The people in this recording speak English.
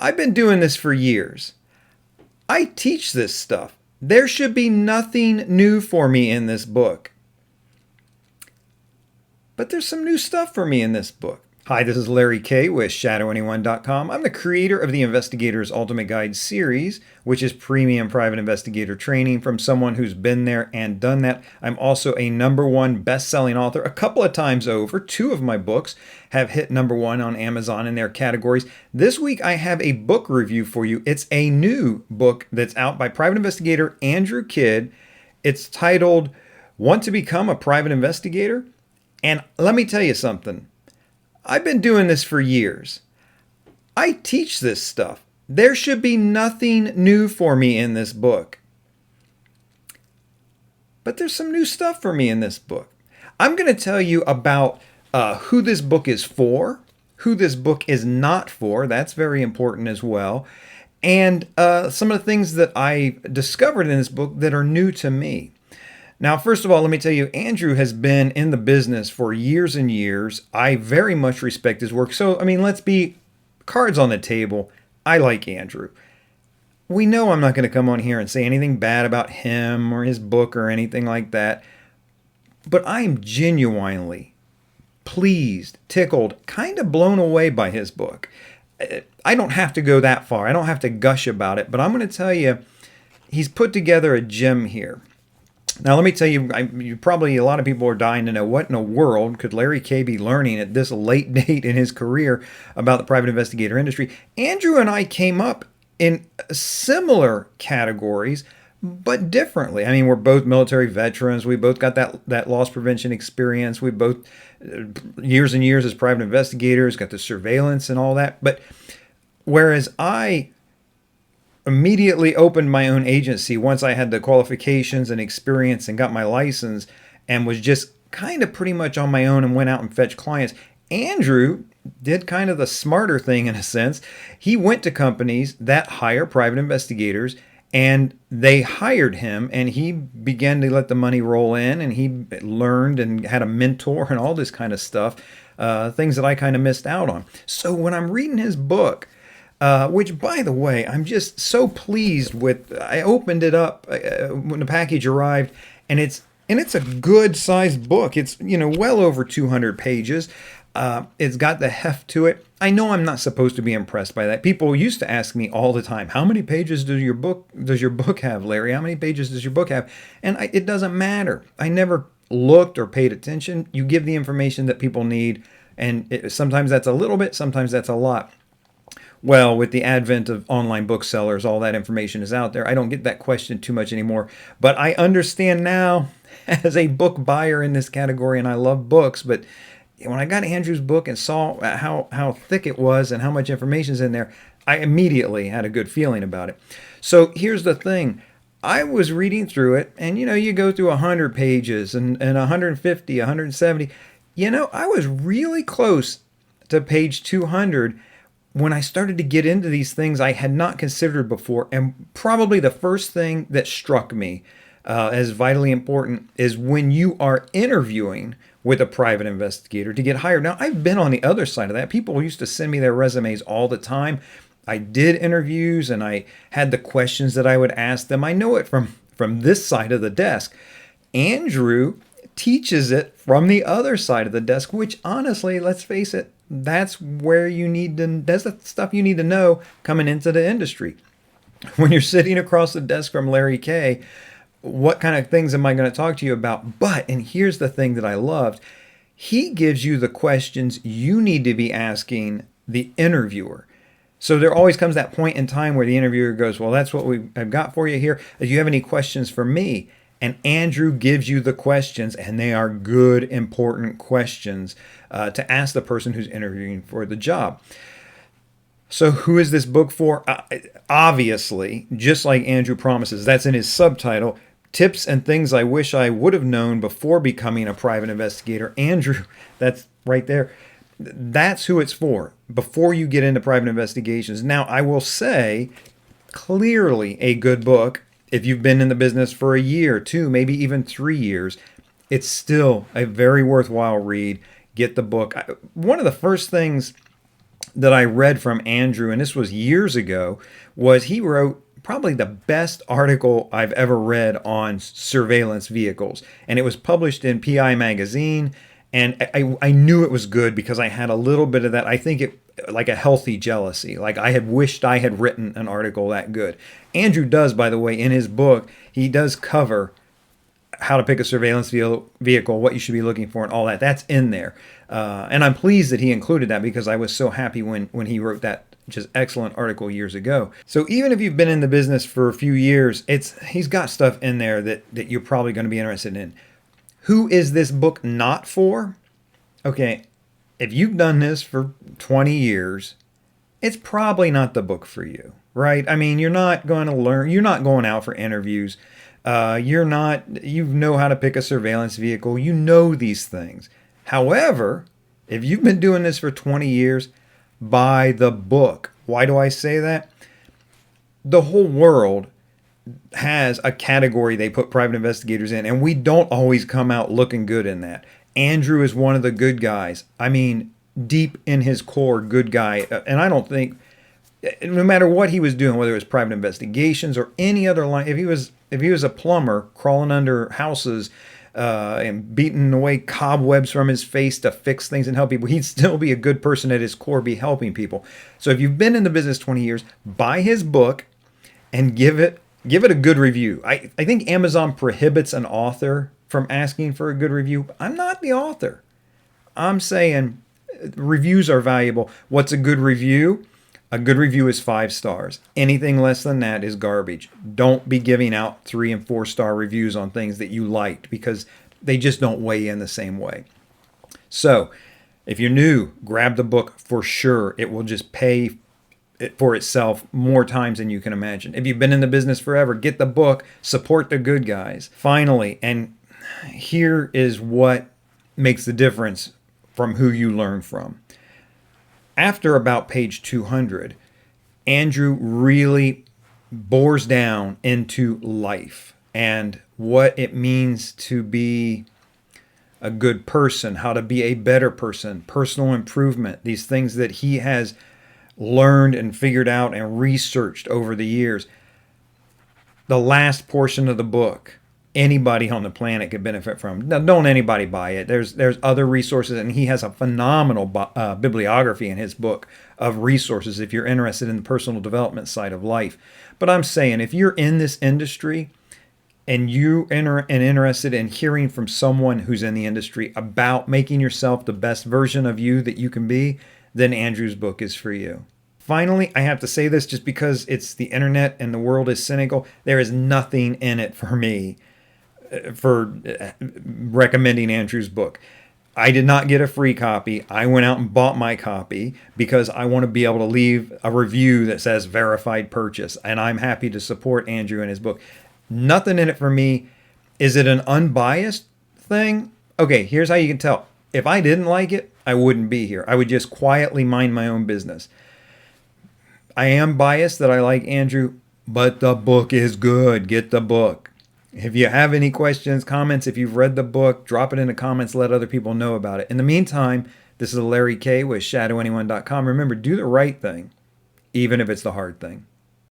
I've been doing this for years. I teach this stuff. There should be nothing new for me in this book. But there's some new stuff for me in this book. Hi, this is Larry Kaye with ShadowAnyone.com. I'm the creator of the Investigator's Ultimate Guide series, which is premium private investigator training from someone who's been there and done that. I'm also a #1 best-selling author a couple of times over. 2 of my books have hit #1 on Amazon in their categories. This week, I have a book review for you. It's a new book that's out by Private Investigator Andrew Kidd. It's titled, Want to Become a Private Investigator? And let me tell you something. I've been doing this for years. I teach this stuff. There should be nothing new for me in this book. But there's some new stuff for me in this book. I'm going to tell you about who this book is for, who this book is not for. That's very important as well. And some of the things that I discovered in this book that are new to me. Now, first of all, let me tell you, Andrew has been in the business for years and years. I very much respect his work. So, let's be cards on the table. I like Andrew. We know I'm not going to come on here and say anything bad about him or his book or anything like that. But I am genuinely pleased, tickled, kind of blown away by his book. I don't have to go that far. I don't have to gush about it. But I'm going to tell you, he's put together a gem here. Now, let me tell you, probably a lot of people are dying to know what in the world could Larry Kaye be learning at this late date in his career about the private investigator industry. Andrew and I came up in similar categories, but differently. We're both military veterans. We both got that loss prevention experience. We both, years and years as private investigators, got the surveillance and all that. But whereas I immediately opened my own agency once I had the qualifications and experience and got my license and was just kind of pretty much on my own and went out and fetched clients. Andrew did kind of the smarter thing in a sense. He went to companies that hire private investigators and they hired him and he began to let the money roll in and he learned and had a mentor and all this kind of stuff, things that I kind of missed out on. So when I'm reading his book, which, by the way, I'm just so pleased with. I opened it up when the package arrived, and it's a good-sized book. It's well over 200 pages. It's got the heft to it. I know I'm not supposed to be impressed by that. People used to ask me all the time, "How many pages does your book have, Larry? How many pages does your book have?" And it doesn't matter. I never looked or paid attention. You give the information that people need, and sometimes that's a little bit, sometimes that's a lot. Well, with the advent of online booksellers, all that information is out there. I don't get that question too much anymore. But I understand now as a book buyer in this category, and I love books, but when I got Andrew's book and saw how thick it was and how much information is in there, I immediately had a good feeling about it. So here's the thing. I was reading through it, and you go through 100 pages and 150, 170. I was really close to page 200 when I started to get into these things I had not considered before. And probably the first thing that struck me as vitally important is when you are interviewing with a private investigator to get hired. Now, I've been on the other side of that. People used to send me their resumes all the time. I did interviews and I had the questions that I would ask them. I know it from this side of the desk. Andrew teaches it from the other side of the desk, which honestly, let's face it, that's the stuff you need to know coming into the industry. When you're sitting across the desk from Larry Kaye, what kind of things am I going to talk to you about? But, and here's the thing that I loved, he gives you the questions you need to be asking the interviewer. So there always comes that point in time where the interviewer goes, well, that's what I've got for you here. Do you have any questions for me? And Andrew gives you the questions, and they are good, important questions to ask the person who's interviewing for the job. So who is this book for? Obviously, just like Andrew promises, that's in his subtitle, Tips and Things I Wish I Would Have Known Before Becoming a Private Investigator. Andrew, that's right there. That's who it's for, before you get into private investigations. Now, I will say, clearly a good book. If you've been in the business for a year, 2, maybe even 3 years, it's still a very worthwhile read. Get the book. One of the first things that I read from Andrew, and this was years ago, was he wrote probably the best article I've ever read on surveillance vehicles. And it was published in PI Magazine. And I knew it was good because I had a little bit of that. I think it like a healthy jealousy. Like I had wished I had written an article that good. Andrew does, by the way, in his book, he does cover how to pick a surveillance vehicle, what you should be looking for, and all that. That's in there. And I'm pleased that he included that because I was so happy when he wrote that just excellent article years ago. So even if you've been in the business for a few years, he's got stuff in there that you're probably going to be interested in. Who is this book not for? Okay, if you've done this for 20 years, it's probably not the book for you, right? I mean, you're not going to learn, you're not going out for interviews. You know how to pick a surveillance vehicle. You know these things. However, if you've been doing this for 20 years, buy the book. Why do I say that? The whole world has a category they put private investigators in, and we don't always come out looking good in that. Andrew is one of the good guys. I mean, deep in his core, good guy. And I don't think, no matter what he was doing, whether it was private investigations or any other line, if he was a plumber crawling under houses and beating away cobwebs from his face to fix things and help people, he'd still be a good person at his core, be helping people. So if you've been in the business 20 years, buy his book and give it a good review. I think Amazon prohibits an author from asking for a good review. I'm not the author. I'm saying reviews are valuable. What's a good review? A good review is 5 stars. Anything less than that is garbage. Don't be giving out 3 and 4 star reviews on things that you liked because they just don't weigh in the same way. So if you're new, grab the book for sure. It will just pay for itself more times than you can imagine. If you've been in the business forever, get the book, support the good guys. Finally, and here is what makes the difference from who you learn from. After about page 200, Andrew really bores down into life and what it means to be a good person, how to be a better person, personal improvement, these things that he has learned and figured out and researched over the years. The last portion of the book, anybody on the planet could benefit from. Now, don't anybody buy it. There's other resources, and he has a phenomenal bibliography in his book of resources if you're interested in the personal development side of life. But I'm saying if you're in this industry and you are interested in hearing from someone who's in the industry about making yourself the best version of you that you can be, then Andrew's book is for you. Finally, I have to say this just because it's the internet and the world is cynical. There is nothing in it for me for recommending Andrew's book. I did not get a free copy. I went out and bought my copy because I want to be able to leave a review that says verified purchase. And I'm happy to support Andrew and his book. Nothing in it for me. Is it an unbiased thing? Okay, here's how you can tell. If I didn't like it, I wouldn't be here. I would just quietly mind my own business. I am biased that I like Andrew, but the book is good. Get the book. If you have any questions, comments, if you've read the book, drop it in the comments. Let other people know about it. In the meantime, this is Larry Kaye with ShadowAnyone.com. Remember, do the right thing, even if it's the hard thing.